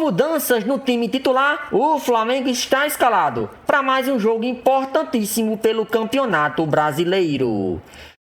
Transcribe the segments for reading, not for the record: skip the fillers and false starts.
mudanças no time titular, o Flamengo está escalado para mais um jogo importantíssimo pelo Campeonato Brasileiro.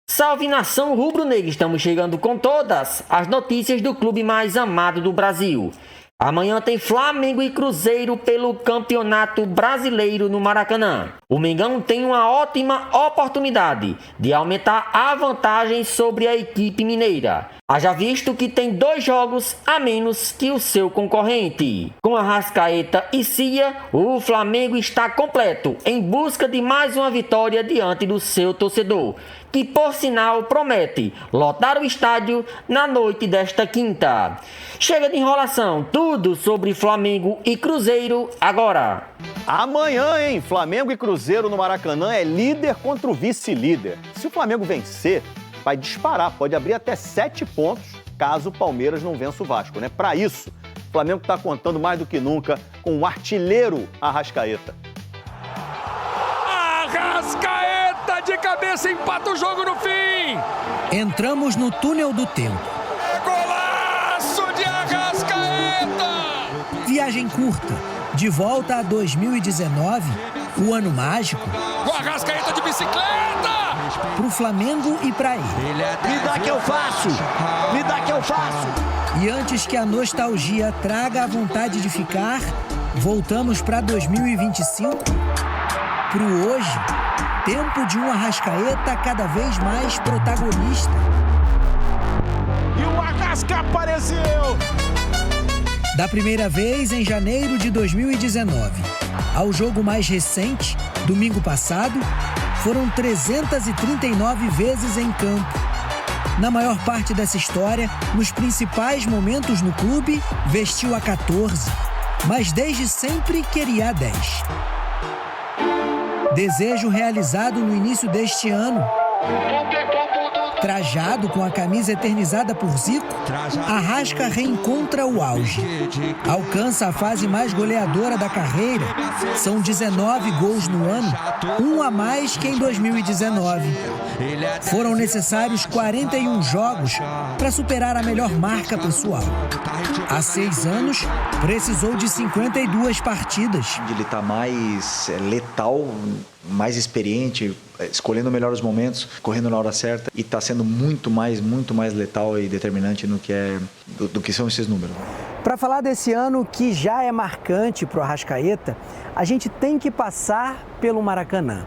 Salve nação rubro-negra, estamos chegando com todas as notícias do clube mais amado do Brasil. Amanhã tem Flamengo e Cruzeiro pelo Campeonato Brasileiro no Maracanã. O Mengão tem uma ótima oportunidade de aumentar a vantagem sobre a equipe mineira. Haja visto que tem 2 jogos a menos que o seu concorrente. Com Arrascaeta e Cia, o Flamengo está completo em busca de mais uma vitória diante do seu torcedor, que por sinal promete lotar o estádio na noite desta quinta. Chega de enrolação, tudo sobre Flamengo e Cruzeiro agora. Amanhã, hein? Flamengo e Cruzeiro no Maracanã é líder contra o vice-líder. Se o Flamengo vencer, vai disparar, pode abrir até 7 pontos, caso o Palmeiras não vença o Vasco, né? Para isso, o Flamengo está contando mais do que nunca com o artilheiro Arrascaeta. Arrascaeta de cabeça empata o jogo no fim! Entramos no túnel do tempo. Golaço de Arrascaeta! Viagem curta, de volta a 2019, o ano mágico. O Arrascaeta de bicicleta! Pro Flamengo e pra ele. Me dá que eu faço! Me dá que eu faço! E antes que a nostalgia traga a vontade de ficar, voltamos pra 2025, pro hoje, tempo de um Arrascaeta cada vez mais protagonista. E o Arrasca apareceu! Da primeira vez em janeiro de 2019 ao jogo mais recente, domingo passado, foram 339 vezes em campo. Na maior parte dessa história, nos principais momentos no clube, vestiu a 14, mas desde sempre queria a 10. Desejo realizado no início deste ano. Trajado com a camisa eternizada por Zico, Arrasca reencontra o auge. Alcança a fase mais goleadora da carreira. São 19 gols no ano, um a mais que em 2019. Foram necessários 41 jogos para superar a melhor marca pessoal. Há 6 anos, precisou de 52 partidas. Ele está mais letal, mais experiente, escolhendo melhor os momentos, correndo na hora certa e está sendo muito mais letal e determinante no que do que são esses números. Para falar desse ano que já é marcante para o Arrascaeta, a gente tem que passar pelo Maracanã.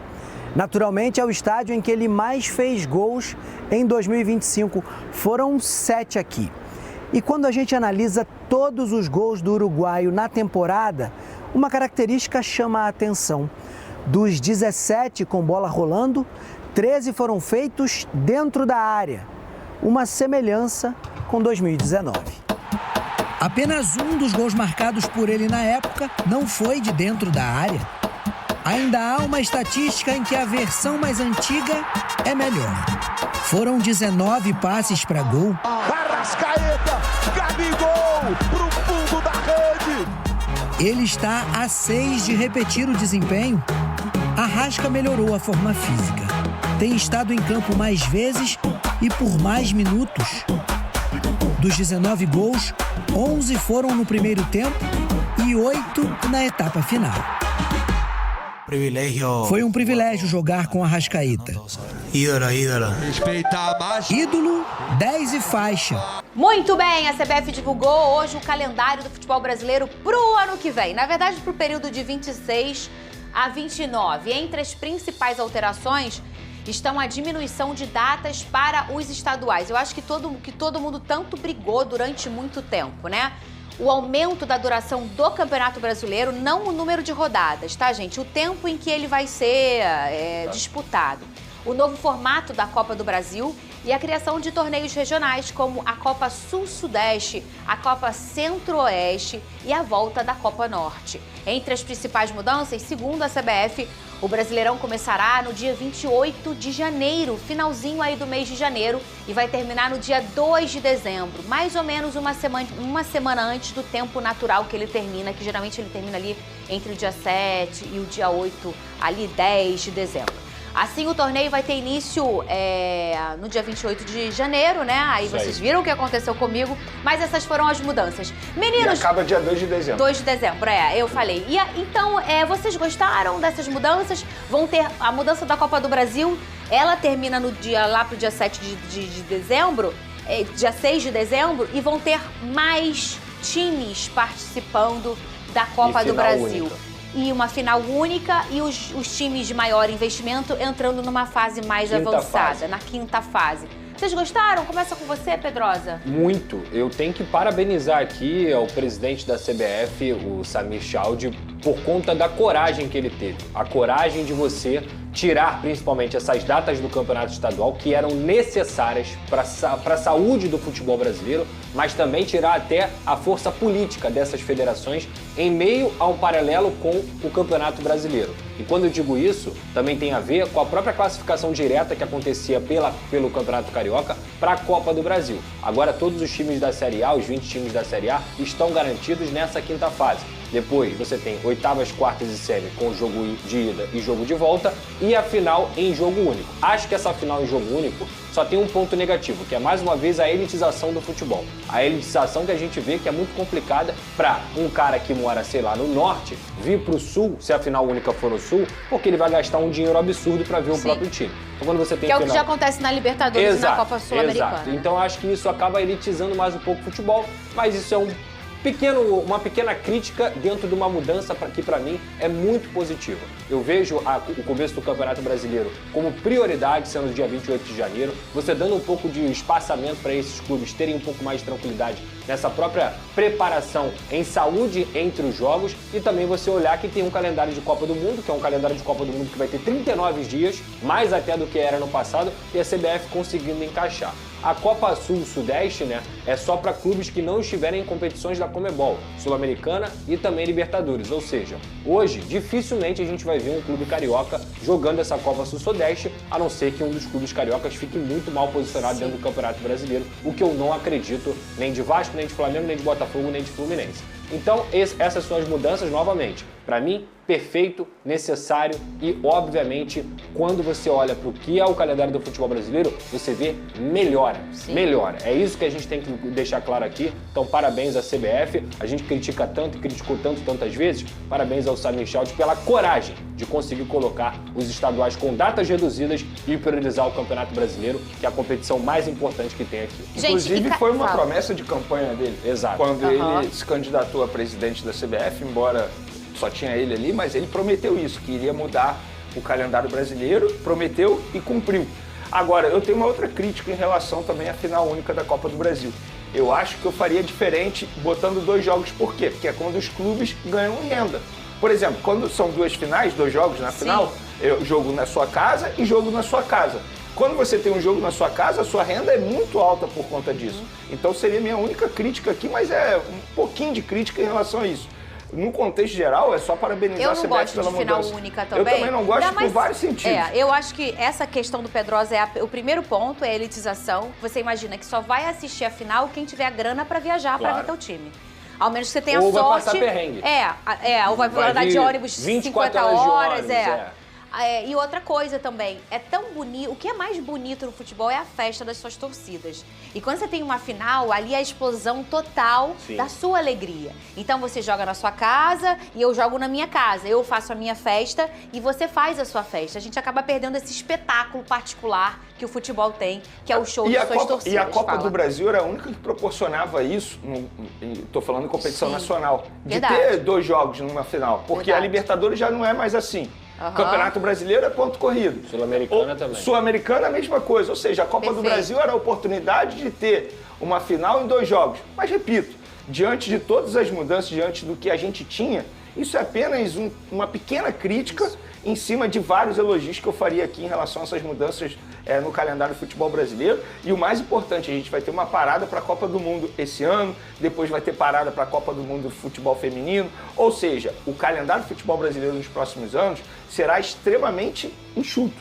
Naturalmente, é o estádio em que ele mais fez gols em 2025. Foram 7 aqui. E quando a gente analisa todos os gols do uruguaio na temporada, uma característica chama a atenção. Dos 17 com bola rolando, 13 foram feitos dentro da área. Uma semelhança com 2019. Apenas um dos gols marcados por ele na época não foi de dentro da área. Ainda há uma estatística em que a versão mais antiga é melhor. Foram 19 passes para gol. Arrascaeta, Gabigol, pro fundo da rede. Ele está a 6 de repetir o desempenho. Arrasca melhorou a forma física. Tem estado em campo mais vezes e por mais minutos. Dos 19 gols, 11 foram no primeiro tempo e 8 na etapa final. Foi um privilégio jogar com Arrascaeta. Ídolo, 10 e faixa. Muito bem, a CBF divulgou hoje o calendário do futebol brasileiro pro ano que vem. Na verdade, pro período de 26 a 29. Entre as principais alterações estão a diminuição de datas para os estaduais. Eu acho que todo mundo tanto brigou durante muito tempo, né? O aumento da duração do Campeonato Brasileiro, não o número de rodadas, tá, gente? O tempo em que ele vai ser disputado. O novo formato da Copa do Brasil e a criação de torneios regionais como a Copa Sul-Sudeste, a Copa Centro-Oeste e a volta da Copa Norte. Entre as principais mudanças, segundo a CBF, o Brasileirão começará no dia 28 de janeiro, finalzinho aí do mês de janeiro, e vai terminar no dia 2 de dezembro, mais ou menos uma semana antes do tempo natural que ele termina, que geralmente ele termina ali entre o dia 7 e o dia 8, ali 10 de dezembro. Assim, o torneio vai ter início no dia 28 de janeiro, né? Aí Isso vocês aí. viram o que aconteceu comigo, mas essas foram as mudanças. E Meninos... acaba dia 2 de dezembro. 2 de dezembro, eu falei. Então, vocês gostaram dessas mudanças? Vão ter a mudança da Copa do Brasil, ela termina lá pro dia 7 de dezembro, dia 6 de dezembro, e vão ter mais times participando da Copa do Brasil. Única. E uma final única e os times de maior investimento entrando numa fase mais avançada, na quinta fase. Vocês gostaram? Começa com você, Pedrosa. Muito. Eu tenho que parabenizar aqui ao presidente da CBF, o Samir Chaldry, por conta da coragem que ele teve. A coragem de você tirar principalmente essas datas do campeonato estadual que eram necessárias para a saúde do futebol brasileiro, mas também tirar até a força política dessas federações em meio a um paralelo com o campeonato brasileiro. E quando eu digo isso, também tem a ver com a própria classificação direta que acontecia pelo Campeonato Carioca para a Copa do Brasil. Agora todos os times da Série A, os 20 times da Série A, estão garantidos nessa quinta fase. Depois você tem oitavas, quartas e semi com jogo de ida e jogo de volta e a final em jogo único. Acho que essa final em jogo único só tem um ponto negativo, que é mais uma vez a elitização do futebol. A elitização que a gente vê que é muito complicada para um cara que mora, sei lá, no norte, vir pro sul, se a final única for no sul, porque ele vai gastar um dinheiro absurdo para ver o próprio time. Então quando você tem Que é o final... que já acontece na Libertadores e na Copa Sul-Americana. Exato. Então acho que isso acaba elitizando mais um pouco o futebol, mas isso é uma pequena crítica dentro de uma mudança que para mim é muito positiva. Eu vejo o começo do Campeonato Brasileiro como prioridade, sendo dia 28 de janeiro, você dando um pouco de espaçamento para esses clubes terem um pouco mais de tranquilidade nessa própria preparação em saúde entre os jogos e também você olhar que tem um calendário de Copa do Mundo, que é um calendário de Copa do Mundo que vai ter 39 dias, mais até do que era no passado, e a CBF conseguindo encaixar. A Copa Sul-Sudeste, né, é só para clubes que não estiverem em competições da Conmebol, Sul-Americana e também Libertadores. Ou seja, hoje dificilmente a gente vai ver um clube carioca jogando essa Copa Sul-Sudeste, a não ser que um dos clubes cariocas fique muito mal posicionado dentro do Campeonato Brasileiro, o que eu não acredito nem de Vasco, nem de Flamengo, nem de Botafogo, nem de Fluminense. Então, essas são as mudanças, novamente, para mim, perfeito, necessário e, obviamente, quando você olha para o que é o calendário do futebol brasileiro, você vê melhora, melhora. É isso que a gente tem que deixar claro aqui. Então, parabéns à CBF. A gente critica tanto e criticou tantas vezes. Parabéns ao Samir Chaldry pela coragem de conseguir colocar os estaduais com datas reduzidas e priorizar o Campeonato Brasileiro, que é a competição mais importante que tem aqui. Gente, inclusive, foi uma promessa de campanha dele. Exato. Quando ele se candidatou a presidente da CBF, embora só tinha ele ali, mas ele prometeu isso, que iria mudar o calendário brasileiro, prometeu e cumpriu. Agora, eu tenho uma outra crítica em relação também à final única da Copa do Brasil. Eu acho que eu faria diferente botando 2 jogos. Por quê? Porque é quando os clubes ganham renda. Por exemplo, quando são 2 finais, 2 jogos na final, eu jogo na sua casa e jogo na sua casa. Quando você tem um jogo na sua casa, a sua renda é muito alta por conta disso. Então seria minha única crítica aqui, mas é um pouquinho de crítica em relação a isso. No contexto geral, é só parabenizar a CBF pela mudança. Eu não gosto de final única também. Eu também não gosto por vários sentidos. Eu acho que essa questão do Pedrosa o primeiro ponto, é a elitização. Você imagina que só vai assistir a final quem tiver grana para viajar para ver teu time. Ao menos que você tenha ou sorte. Ou vai passar perrengue. Ou vai andar de ônibus 50 horas. E outra coisa também, é tão bonito, o que é mais bonito no futebol é a festa das suas torcidas. E quando você tem uma final, ali é a explosão total da sua alegria. Então você joga na sua casa e eu jogo na minha casa. Eu faço a minha festa e você faz a sua festa. A gente acaba perdendo esse espetáculo particular que o futebol tem, que é o show das suas torcidas. E a Copa do Brasil era a única que proporcionava isso, estou falando em competição nacional, de ter 2 jogos numa final. Porque a Libertadores já não é mais assim. Campeonato Brasileiro é ponto corrido. Sul-Americana também. Sul-Americana a mesma coisa. Ou seja, a Copa do Brasil era a oportunidade de ter uma final em 2 jogos. Mas, repito, diante de todas as mudanças, diante do que a gente tinha, isso é apenas uma pequena crítica em cima de vários elogios que eu faria aqui em relação a essas mudanças no calendário do futebol brasileiro. E o mais importante, a gente vai ter uma parada para a Copa do Mundo esse ano, depois vai ter parada para a Copa do Mundo do futebol feminino. Ou seja, o calendário do futebol brasileiro nos próximos anos será extremamente enxuto.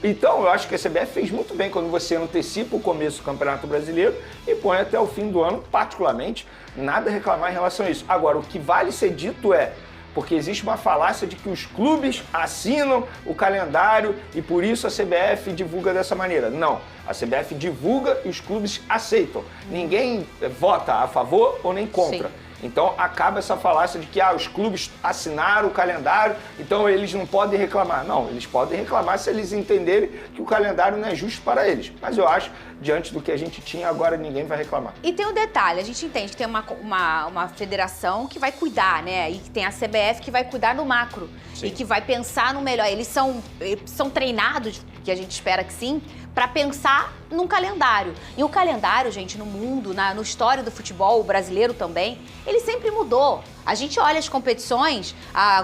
Então, eu acho que a CBF fez muito bem quando você antecipa o começo do Campeonato Brasileiro e põe até o fim do ano, particularmente, nada a reclamar em relação a isso. Agora, o que vale ser dito é, Porque existe uma falácia de que os clubes assinam o calendário e por isso a CBF divulga dessa maneira. Não, a CBF divulga e os clubes aceitam. Ninguém vota a favor ou nem contra. Sim. Então acaba essa falácia de que os clubes assinaram o calendário, então eles não podem reclamar. Não, eles podem reclamar se eles entenderem que o calendário não é justo para eles. Mas eu acho, diante do que a gente tinha, agora ninguém vai reclamar. E tem um detalhe, a gente entende que tem uma federação que vai cuidar, né? E que tem a CBF que vai cuidar no macro. Sim. E que vai pensar no melhor. Eles são treinados, que a gente espera que sim, para pensar num calendário. E o calendário, gente, no mundo, no história do futebol brasileiro também, ele sempre mudou. A gente olha as competições,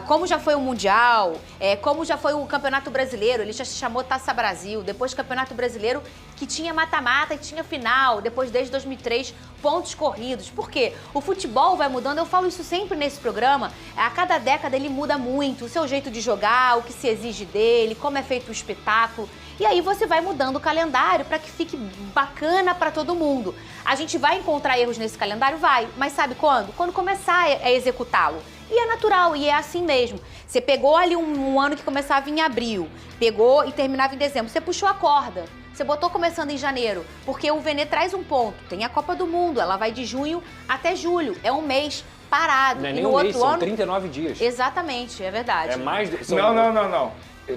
como já foi o Mundial, como já foi o Campeonato Brasileiro, ele já se chamou Taça Brasil, depois Campeonato Brasileiro, que tinha mata-mata e tinha final, depois desde 2003, pontos corridos. Por quê? O futebol vai mudando, eu falo isso sempre nesse programa, a cada década ele muda muito, o seu jeito de jogar, o que se exige dele, como é feito o espetáculo. E aí você vai mudando o calendário para que fique bacana para todo mundo. A gente vai encontrar erros nesse calendário? Vai. Mas sabe quando? Quando começar a executá-lo. E é natural, e é assim mesmo. Você pegou ali um ano que começava em abril, pegou e terminava em dezembro. Você puxou a corda. Você botou começando em janeiro, porque o Vene traz um ponto. Tem a Copa do Mundo, ela vai de junho até julho. É um mês parado. Não é e nem no um outro mês, são ano... 39 dias. Exatamente, é verdade. É mais... Não.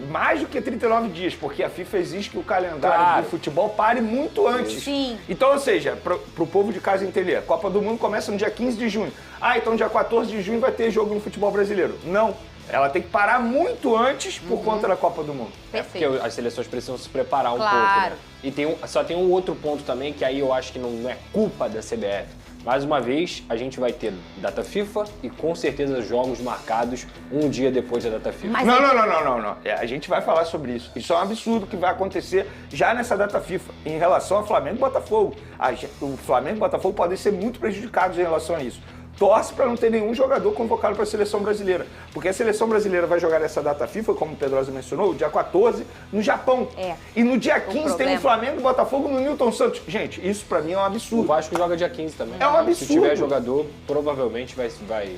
Mais do que 39 dias, porque a FIFA exige que o calendário do futebol pare muito antes. Sim. Então, ou seja, pro povo de casa entender, a Copa do Mundo começa no dia 15 de junho. Então dia 14 de junho vai ter jogo no futebol brasileiro. Não. Ela tem que parar muito antes por conta da Copa do Mundo. Perfeito. Porque as seleções precisam se preparar um Claro. pouco, né? E só tem um outro ponto também, que aí eu acho que não é culpa da CBF. Mais uma vez, a gente vai ter data FIFA e com certeza jogos marcados um dia depois da data FIFA. Mas Não. A gente vai falar sobre isso. Isso é um absurdo que vai acontecer já nessa data FIFA, em relação ao Flamengo e Botafogo. O Flamengo e Botafogo podem ser muito prejudicados em relação a isso. Torce para não ter nenhum jogador convocado para a seleção brasileira. Porque a seleção brasileira vai jogar essa data FIFA, como o Pedrosa mencionou, dia 14, no Japão. E no dia 15 tem o Flamengo e Botafogo no Newton Santos. Gente, isso para mim é um absurdo. O Vasco joga dia 15 também. É um absurdo. Se tiver jogador, provavelmente vai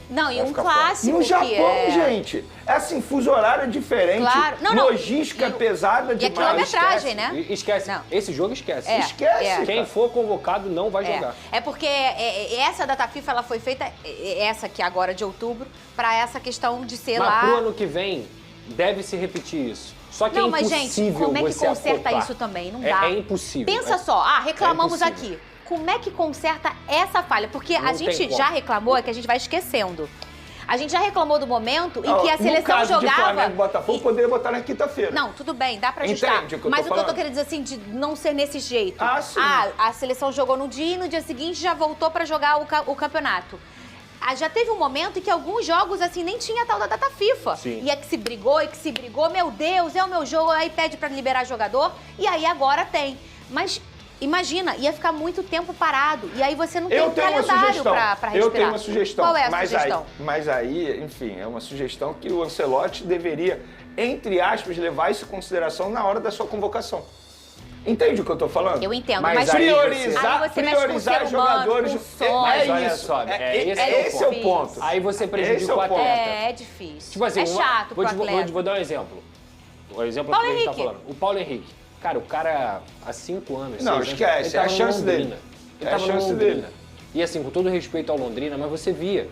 Não, e vai um ficar clássico no Japão, que gente. É assim, fuso horário é diferente. Claro. Logística pesada demais. E a quilometragem, né? Esquece. Não. Esse jogo esquece. Esquece. Quem for convocado não vai jogar. É porque essa data FIFA ela foi feita, essa aqui agora de outubro, para essa questão de ser Mas pro ano que vem, deve se repetir isso. Só que não, é mas impossível gente, como é que você conserta acoplar. isso também? Não dá. É impossível. Pensa só, reclamamos é aqui. Como é que conserta essa falha? Porque a Não gente tem como. já reclamou, é que a gente vai esquecendo. A gente já reclamou do momento em que a No seleção caso jogava... de Flamengo e Botafogo, poderia botar na quinta-feira. Não, tudo bem, dá pra ajustar. Entende o que eu tô Mas o que eu tô falando? querendo dizer assim, de não ser nesse jeito. Sim. A seleção jogou no dia e no dia seguinte já voltou pra jogar o campeonato. Já teve um momento em que alguns jogos, assim, nem tinha tal da data FIFA. Sim. E é que se brigou, meu Deus, é o meu jogo, aí pede pra liberar jogador, e aí agora tem. Mas imagina, ia ficar muito tempo parado, e aí você não tem um calendário pra respirar. Eu tenho uma sugestão. Qual é a sugestão? Mas aí, enfim, é uma sugestão que o Ancelotti deveria, entre aspas, levar isso em consideração na hora da sua convocação. Entende o que eu tô falando? Eu entendo, Mas mas aí priorizar jogadores. Esse Esse é o ponto. Aí você prejudica Esse é o o atleta. É difícil. Tipo assim, é chato pro atleta. vou dar um exemplo. O exemplo Paulo que a gente tá Henrique. falando. O Paulo Henrique. Cara, o cara há 5 anos... Não, 6 anos, esquece, ele tava é a no chance Londrina. dele. Ele É a tava no chance Londrina. dele. E assim, com todo respeito ao Londrina, mas você via...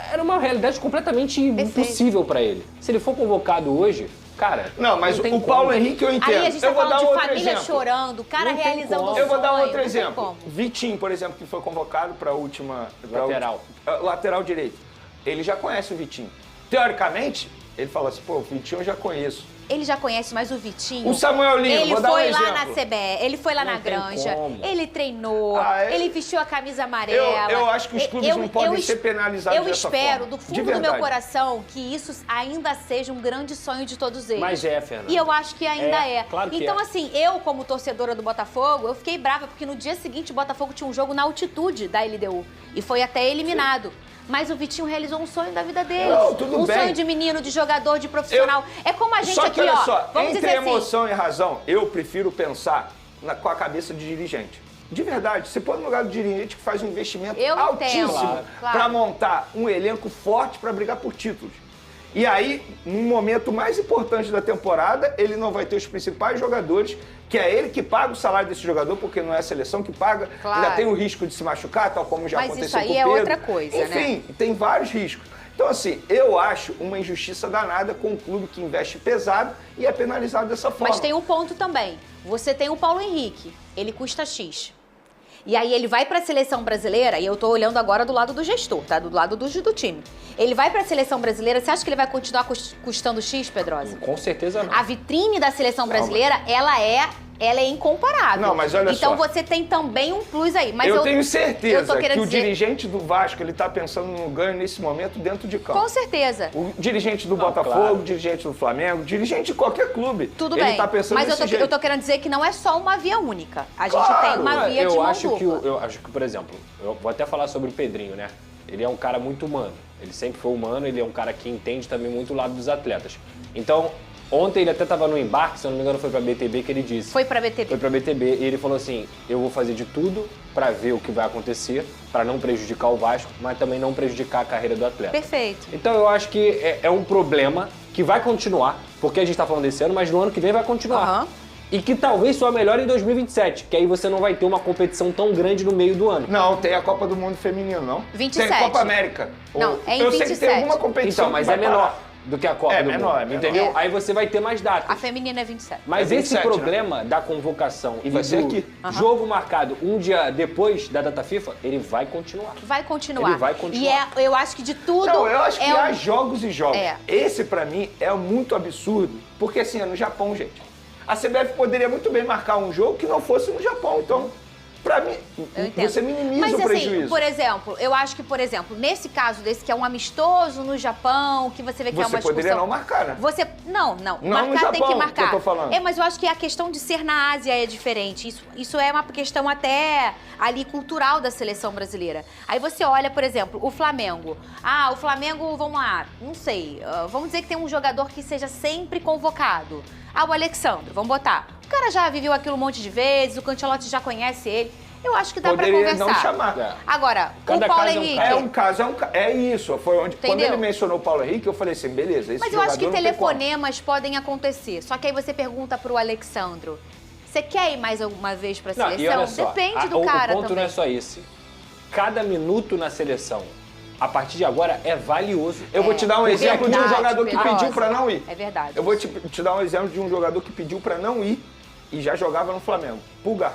Era uma realidade completamente impossível pra ele. Se ele for convocado hoje, cara... Não, mas tem o como. Paulo Henrique eu entendo. Aí a gente tá eu vou dar falando de outro família exemplo. chorando, o cara Não tem realizando como. o Eu vou dar sonho, outro não tem exemplo. como. Vitinho, por exemplo, que foi convocado para a última... Lateral. Lateral direito. Ele já conhece o Vitinho. Teoricamente, ele fala assim, pô, o Vitinho eu já conheço. Ele já conhece mais o Vitinho. O Samuel Lima, ele vou dar um foi lá exemplo. na CBE, ele foi lá na tem Granja, como. ele treinou, Ah, ele vestiu a camisa amarela. Eu acho que os clubes não podem ser penalizados Eu dessa espero, forma. do De fundo do verdade. meu coração, que isso ainda seja um grande sonho de todos eles. Mas Fernanda. E eu acho que ainda é. Claro que então, é. assim, eu, como torcedora do Botafogo, eu fiquei brava, porque no dia seguinte o Botafogo tinha um jogo na altitude da LDU. E foi até eliminado. Sim. Mas o Vitinho realizou um sonho da vida dele. Não, tudo um bem. sonho de menino, de jogador, de profissional. É como a gente Só aqui, que olha ó. só, Vamos entre dizer assim, emoção e razão, eu prefiro pensar com a cabeça de dirigente. De verdade, você põe no lugar do dirigente que faz um investimento Eu altíssimo entendo, claro. para montar um elenco forte para brigar por títulos. E aí, no momento mais importante da temporada, ele não vai ter os principais jogadores, que é ele que paga o salário desse jogador, porque não é a seleção que paga. Claro. Ainda tem o risco de se machucar, tal como já Mas aconteceu isso aí com o é Pedro. outra coisa, né? Enfim, tem vários riscos. Então, assim, eu acho uma injustiça danada com um clube que investe pesado e é penalizado dessa forma. Mas tem um ponto também. Você tem o Paulo Henrique, ele custa X. E aí ele vai para a seleção brasileira, e eu tô olhando agora do lado do gestor, tá? Do lado do time. Ele vai para a seleção brasileira, você acha que ele vai continuar custando X, Pedrosa? Com certeza não. A vitrine da seleção brasileira, ela é incomparável. Não, mas olha então só. você tem também um plus aí. Mas eu tenho eu certeza tô que querendo o dizer... dirigente do Vasco, ele tá pensando no ganho nesse momento dentro de campo. Com certeza. O dirigente do Botafogo, claro. o dirigente do Flamengo, o dirigente de qualquer clube. Tudo ele bem, tá pensando mas desse jeito. eu tô querendo dizer que não é só uma via única. A gente Claro, tem uma via de mão dupla. Eu acho que, por exemplo, eu vou até falar sobre o Pedrinho, né? Ele é um cara muito humano. Ele sempre foi humano, ele é um cara que entende também muito o lado dos atletas. Então, ontem ele até estava no embarque, se eu não me engano foi pra BTB que ele disse. Foi pra BTB. Foi pra BTB e ele falou assim, eu vou fazer de tudo pra ver o que vai acontecer, pra não prejudicar o Vasco, mas também não prejudicar a carreira do atleta. Perfeito. Então eu acho que é um problema que vai continuar, porque a gente tá falando desse ano, mas no ano que vem vai continuar. Aham. E que talvez só melhore em 2027, que aí você não vai ter uma competição tão grande no meio do ano. Não, tem a Copa do Mundo Feminino, não? 27. Tem a Copa América. Não, é em eu sei que 27. tem alguma competição Então, mas que vai é menor parar. do que a Copa É do menor, Mundo, é menor. entendeu? É. Aí você vai ter mais datas. A feminina é 27. Mas É esse 27, problema da convocação E vai ser do aqui. jogo marcado um dia depois da data FIFA, ele vai continuar. Vai continuar. Ele vai continuar. E eu acho que de tudo... Não, eu acho que é há um- jogos e jogos. É. Esse, pra mim, é muito absurdo, porque assim, é no Japão, gente. A CBF poderia muito bem marcar um jogo que não fosse no Japão, então, pra mim, Eu entendo. você minimiza Mas, o assim, prejuízo. por exemplo, eu acho que, por exemplo, nesse caso desse que é um amistoso no Japão, que você vê que é uma Você discussão... poderia não marcar, né? Você... Não. Não no marcar tem Japão, que marcar. que eu tô falando. É, mas eu acho que a questão de ser na Ásia é diferente. Isso é uma questão até ali cultural da seleção brasileira. Aí você olha, por exemplo, o Flamengo. Ah, o Flamengo, vamos lá, não sei, vamos dizer que tem um jogador que seja sempre convocado. Ah, o Alexandre, vamos botar. O cara já viveu aquilo um monte de vezes, o Cancelotti já conhece ele. Eu acho que dá pra Poderia conversar. não chamar. É. Agora, Cada o Paulo caso é um Henrique... caso. É isso. Foi onde, quando Entendeu? ele mencionou o Paulo Henrique, eu falei assim, beleza, esse Mas eu acho que jogador não tem como. telefonemas podem acontecer. Só que aí você pergunta pro Alexandro, você quer ir mais alguma vez pra Não, e seleção? olha só, Depende do o cara ponto também. não é só esse. Cada minuto na seleção, a partir de agora, é valioso. Eu vou te dar um exemplo de um verdade, jogador que Pedrosa. pediu pra não ir. É verdade. Eu vou te dar um exemplo de um jogador que pediu pra não ir e já jogava no Flamengo. Pulgar.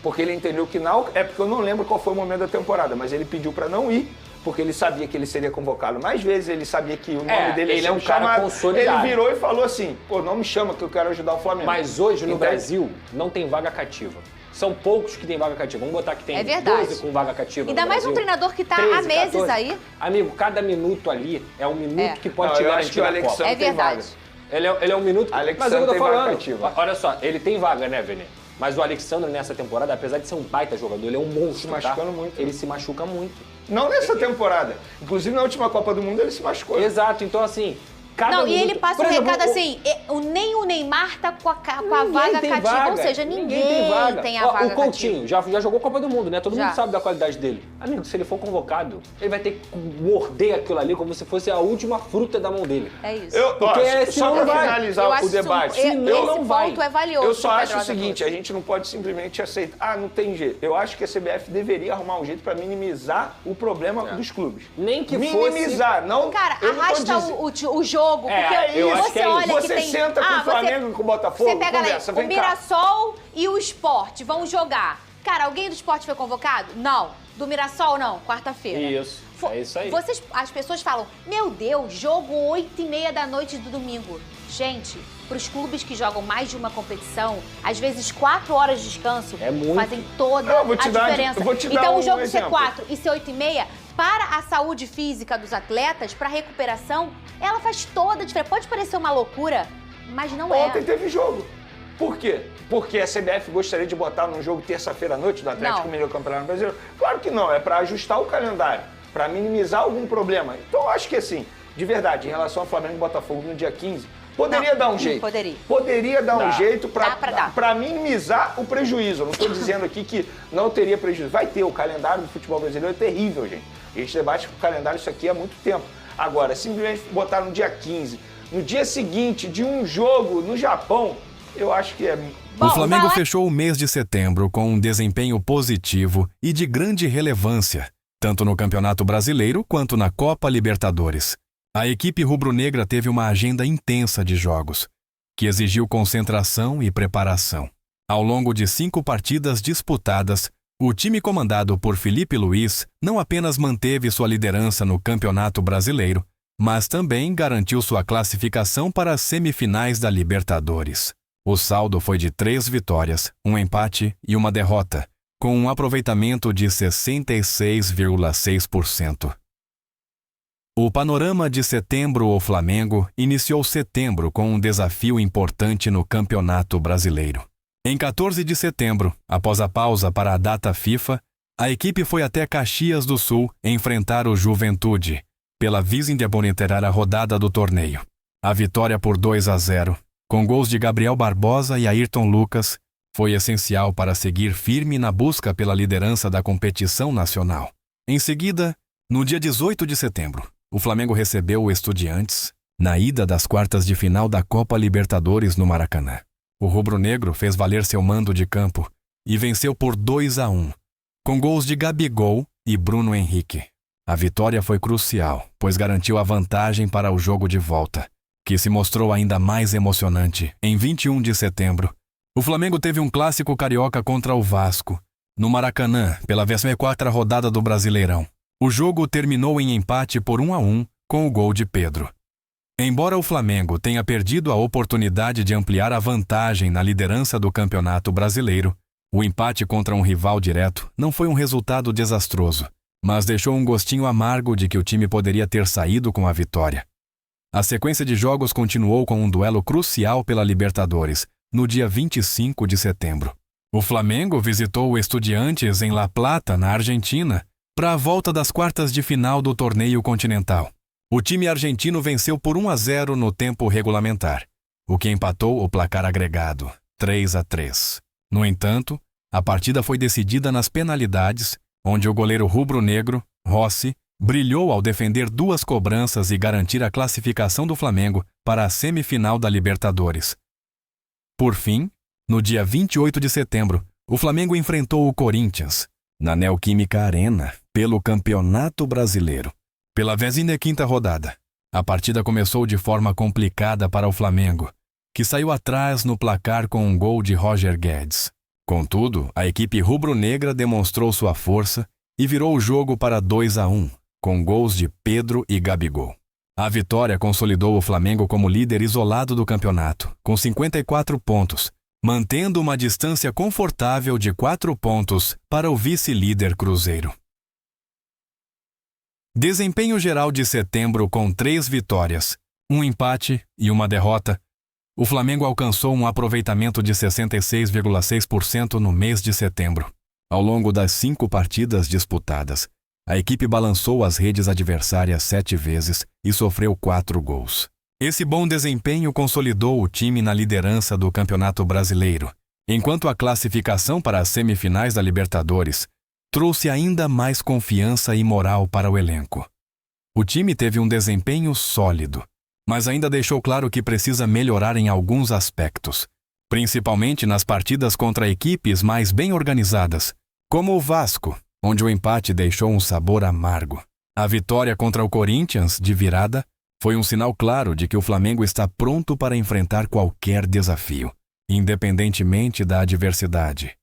Porque ele entendeu que não... É porque eu não lembro qual foi o momento da temporada, mas ele pediu pra não ir, porque ele sabia que ele seria convocado mais vezes, ele sabia que o nome dele ele ia é um ser cara chamado. consolidado. Ele virou e falou assim, pô, não me chama que eu quero ajudar o Flamengo. Mas hoje, no Entende? Brasil, não tem vaga cativa. São poucos que tem vaga cativa. Vamos botar que tem É verdade. 12 com vaga cativa. Ainda no mais um Brasil. treinador que tá 13, há meses 14. aí. Amigo, cada minuto ali é um minuto É. que pode Não, te eu acho que garantir o na Copa. Alexandre É tem verdade. vaga. Ele é um minuto. Alexandre mas é o que eu tô tem vaga falando. cativa. Olha só, ele tem vaga, né, Vene? Mas o Alexandre nessa temporada, apesar de ser um baita jogador, ele é um monstro. Se machucando muito. Ele se machuca muito. Não nessa temporada. Inclusive na última Copa do Mundo ele se machucou. Exato, então assim. Cada Não, e minuto... ele passa Por o exemplo, recado assim, nem o Neymar tá com a Ninguém vaga tem cativa, vaga. ou seja, ninguém tem vaga. tem a Ó, vaga o Coutinho já jogou Copa do Mundo, né? Todo Já. mundo sabe da qualidade dele. Amigo, se ele for convocado, ele vai ter que morder aquilo ali como se fosse a última fruta da mão dele. cativa. É isso. Porque só senão pra não vai. finalizar Eu o acho debate. esse não vai. ponto é valioso. Eu só que o acho o Pedrosa seguinte, trouxe. a gente não pode simplesmente aceitar, não tem jeito. Eu acho que a CBF deveria arrumar um jeito para minimizar o problema dos clubes. Nem que minimizar, não. Cara, eu não tô arrasta dizendo- o jogo, É, porque eu acho você que é isso. olha Você que tem... senta com o Flamengo e com o Botafogo, Você pega conversa, o vem cá. Mirassol e o Sport vão jogar. Cara, alguém do Sport foi convocado? Não. Do Mirassol, não. Quarta-feira. Isso, é isso aí. As pessoas falam, meu Deus, jogo 8h30 da noite do domingo. Gente, para os clubes que jogam mais de uma competição, às vezes 4 horas de descanso É muito. fazem toda Não, vou a te dar- diferença. vou te dar Então um o jogo ser exemplo. 4 e ser 8h30, para a saúde física dos atletas, para a recuperação, ela faz toda a diferença. Pode parecer uma loucura, mas não é. Ontem teve jogo. Por quê? Porque a CBF gostaria de botar num jogo terça-feira à noite do Atlético Não. Mineiro Campeonato Brasileiro? Claro que não, é para ajustar o calendário, para minimizar algum problema. Então eu acho que assim, de verdade, em relação ao Flamengo e Botafogo no dia 15, Poderia dar um jeito. Poderia dar um jeito para minimizar o prejuízo. Eu não estou dizendo aqui que não teria prejuízo. Vai ter. O calendário do futebol brasileiro é terrível, gente. A gente debate o calendário isso aqui há muito tempo. Agora, simplesmente botar no dia 15, no dia seguinte de um jogo no Japão, eu acho que é... O Flamengo fechou o mês de setembro com um desempenho positivo e de grande relevância, tanto no Campeonato Brasileiro quanto na Copa Libertadores. A equipe rubro-negra teve uma agenda intensa de jogos, que exigiu concentração e preparação. Ao longo de 5 partidas disputadas, o time comandado por Felipe Luiz não apenas manteve sua liderança no Campeonato Brasileiro, mas também garantiu sua classificação para as semifinais da Libertadores. O saldo foi de 3 vitórias, 1 empate e 1 derrota, com um aproveitamento de 66,6%. O panorama de setembro ao Flamengo iniciou setembro com um desafio importante no Campeonato Brasileiro. Em 14 de setembro, após a pausa para a data FIFA, a equipe foi até Caxias do Sul enfrentar o Juventude, pela visa de boniterar a rodada do torneio. A vitória por 2-0, com gols de Gabriel Barbosa e Ayrton Lucas, foi essencial para seguir firme na busca pela liderança da competição nacional. Em seguida, no dia 18 de setembro, o Flamengo recebeu o Estudiantes na ida das quartas de final da Copa Libertadores no Maracanã. O rubro-negro fez valer seu mando de campo e venceu por 2-1, com gols de Gabigol e Bruno Henrique. A vitória foi crucial, pois garantiu a vantagem para o jogo de volta, que se mostrou ainda mais emocionante. Em 21 de setembro, o Flamengo teve um clássico carioca contra o Vasco, no Maracanã, pela 24ª rodada do Brasileirão. O jogo terminou em empate por 1-1, com o gol de Pedro. Embora o Flamengo tenha perdido a oportunidade de ampliar a vantagem na liderança do Campeonato Brasileiro, o empate contra um rival direto não foi um resultado desastroso, mas deixou um gostinho amargo de que o time poderia ter saído com a vitória. A sequência de jogos continuou com um duelo crucial pela Libertadores, no dia 25 de setembro. O Flamengo visitou o Estudiantes em La Plata, na Argentina, para a volta das quartas de final do torneio continental. O time argentino venceu por 1-0 no tempo regulamentar, o que empatou o placar agregado, 3-3. No entanto, a partida foi decidida nas penalidades, onde o goleiro rubro-negro, Rossi, brilhou ao defender 2 cobranças e garantir a classificação do Flamengo para a semifinal da Libertadores. Por fim, no dia 28 de setembro, o Flamengo enfrentou o Corinthians, na Neoquímica Arena, pelo Campeonato Brasileiro. Pela 25ª rodada, a partida começou de forma complicada para o Flamengo, que saiu atrás no placar com um gol de Roger Guedes. Contudo, a equipe rubro-negra demonstrou sua força e virou o jogo para 2-1, com gols de Pedro e Gabigol. A vitória consolidou o Flamengo como líder isolado do campeonato, com 54 pontos, mantendo uma distância confortável de 4 pontos para o vice-líder Cruzeiro. Desempenho geral de setembro com 3 vitórias, 1 empate e 1 derrota. O Flamengo alcançou um aproveitamento de 66,6% no mês de setembro. Ao longo das 5 partidas disputadas, a equipe balançou as redes adversárias 7 vezes e sofreu 4 gols. Esse bom desempenho consolidou o time na liderança do Campeonato Brasileiro, enquanto a classificação para as semifinais da Libertadores trouxe ainda mais confiança e moral para o elenco. O time teve um desempenho sólido, mas ainda deixou claro que precisa melhorar em alguns aspectos, principalmente nas partidas contra equipes mais bem organizadas, como o Vasco, onde o empate deixou um sabor amargo. A vitória contra o Corinthians, de virada, foi um sinal claro de que o Flamengo está pronto para enfrentar qualquer desafio, independentemente da adversidade.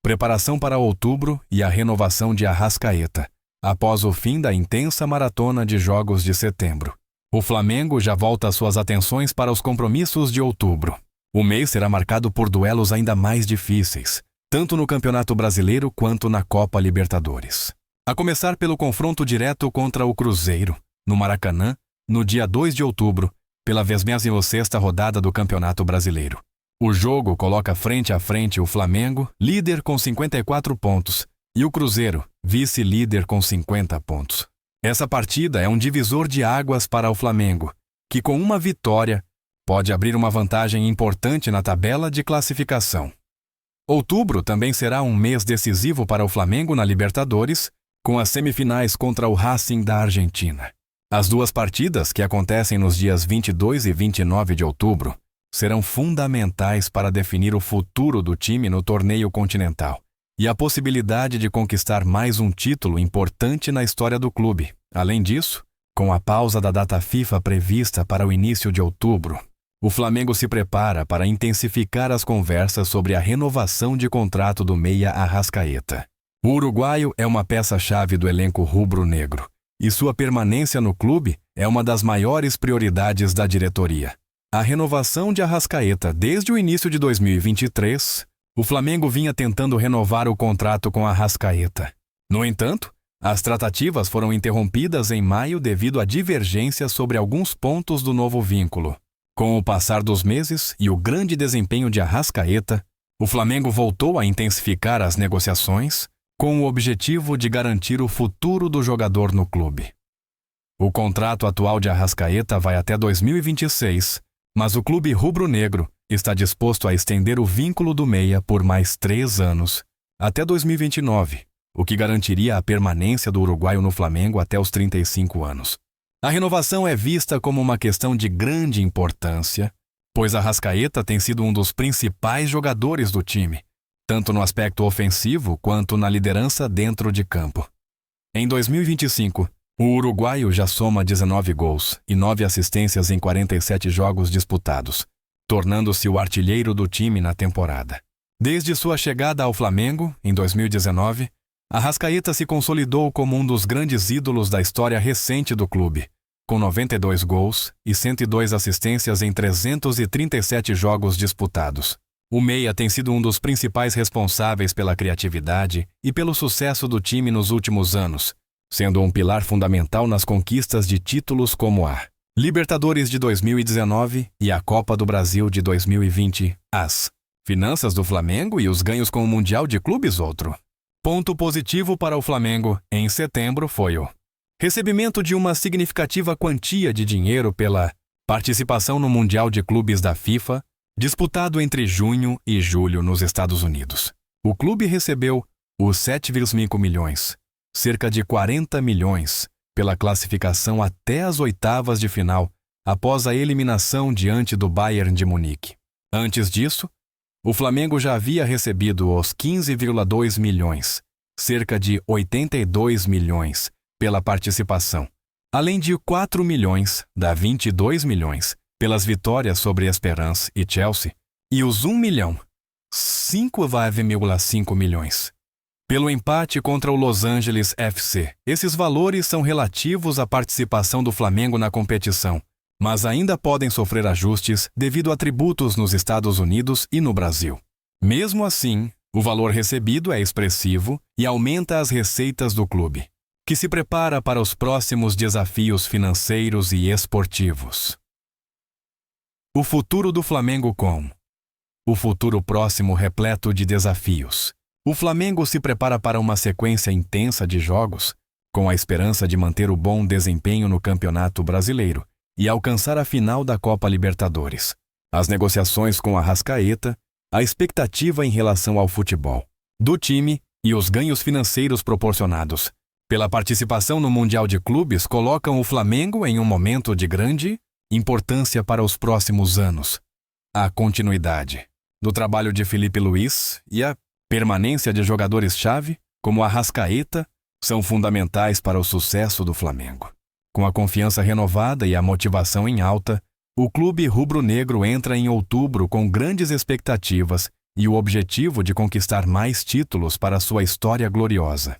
Preparação para outubro e a renovação de Arrascaeta, após o fim da intensa maratona de jogos de setembro. O Flamengo já volta suas atenções para os compromissos de outubro. O mês será marcado por duelos ainda mais difíceis, tanto no Campeonato Brasileiro quanto na Copa Libertadores. A começar pelo confronto direto contra o Cruzeiro, no Maracanã, no dia 2 de outubro, pela 26ª rodada do Campeonato Brasileiro. O jogo coloca frente a frente o Flamengo, líder com 54 pontos, e o Cruzeiro, vice-líder com 50 pontos. Essa partida é um divisor de águas para o Flamengo, que com uma vitória pode abrir uma vantagem importante na tabela de classificação. Outubro também será um mês decisivo para o Flamengo na Libertadores, com as semifinais contra o Racing da Argentina. As duas partidas, que acontecem nos dias 22 e 29 de outubro, serão fundamentais para definir o futuro do time no torneio continental e a possibilidade de conquistar mais um título importante na história do clube. Além disso, com a pausa da data FIFA prevista para o início de outubro, o Flamengo se prepara para intensificar as conversas sobre a renovação de contrato do meia Arrascaeta. O uruguaio é uma peça-chave do elenco rubro-negro e sua permanência no clube é uma das maiores prioridades da diretoria. A renovação de Arrascaeta desde o início de 2023, o Flamengo vinha tentando renovar o contrato com Arrascaeta. No entanto, as tratativas foram interrompidas em maio devido a divergências sobre alguns pontos do novo vínculo. Com o passar dos meses e o grande desempenho de Arrascaeta, o Flamengo voltou a intensificar as negociações com o objetivo de garantir o futuro do jogador no clube. O contrato atual de Arrascaeta vai até 2026, mas o clube rubro-negro está disposto a estender o vínculo do meia por mais 3 anos, até 2029, o que garantiria a permanência do uruguaio no Flamengo até os 35 anos. A renovação é vista como uma questão de grande importância, pois Arrascaeta tem sido um dos principais jogadores do time, tanto no aspecto ofensivo quanto na liderança dentro de campo. Em 2025, o uruguaio já soma 19 gols e 9 assistências em 47 jogos disputados, tornando-se o artilheiro do time na temporada. Desde sua chegada ao Flamengo, em 2019, Arrascaeta se consolidou como um dos grandes ídolos da história recente do clube, com 92 gols e 102 assistências em 337 jogos disputados. O meia tem sido um dos principais responsáveis pela criatividade e pelo sucesso do time nos últimos anos, sendo um pilar fundamental nas conquistas de títulos como a Libertadores de 2019 e a Copa do Brasil de 2020, as finanças do Flamengo e os ganhos com o Mundial de Clubes outro. Ponto positivo para o Flamengo em setembro foi o recebimento de uma significativa quantia de dinheiro pela participação no Mundial de Clubes da FIFA, disputado entre junho e julho nos Estados Unidos. O clube recebeu os 7,5 milhões, cerca de 40 milhões, pela classificação até as oitavas de final, após a eliminação diante do Bayern de Munique. Antes disso, o Flamengo já havia recebido os 15,2 milhões, cerca de 82 milhões, pela participação, além de 4 milhões, da 22 milhões, pelas vitórias sobre Esperance e Chelsea, e os 1 milhão, 5,5 milhões, pelo empate contra o Los Angeles FC. Esses valores são relativos à participação do Flamengo na competição, mas ainda podem sofrer ajustes devido a tributos nos Estados Unidos e no Brasil. Mesmo assim, o valor recebido é expressivo e aumenta as receitas do clube, que se prepara para os próximos desafios financeiros e esportivos. O futuro do Flamengo com o futuro próximo repleto de desafios. O Flamengo se prepara para uma sequência intensa de jogos, com a esperança de manter o bom desempenho no Campeonato Brasileiro e alcançar a final da Copa Libertadores. As negociações com Arrascaeta, a expectativa em relação ao futebol do time e os ganhos financeiros proporcionados pela participação no Mundial de Clubes colocam o Flamengo em um momento de grande importância para os próximos anos. A continuidade do trabalho de Felipe Luiz e a permanência de jogadores-chave, como Arrascaeta, são fundamentais para o sucesso do Flamengo. Com a confiança renovada e a motivação em alta, o clube rubro-negro entra em outubro com grandes expectativas e o objetivo de conquistar mais títulos para sua história gloriosa.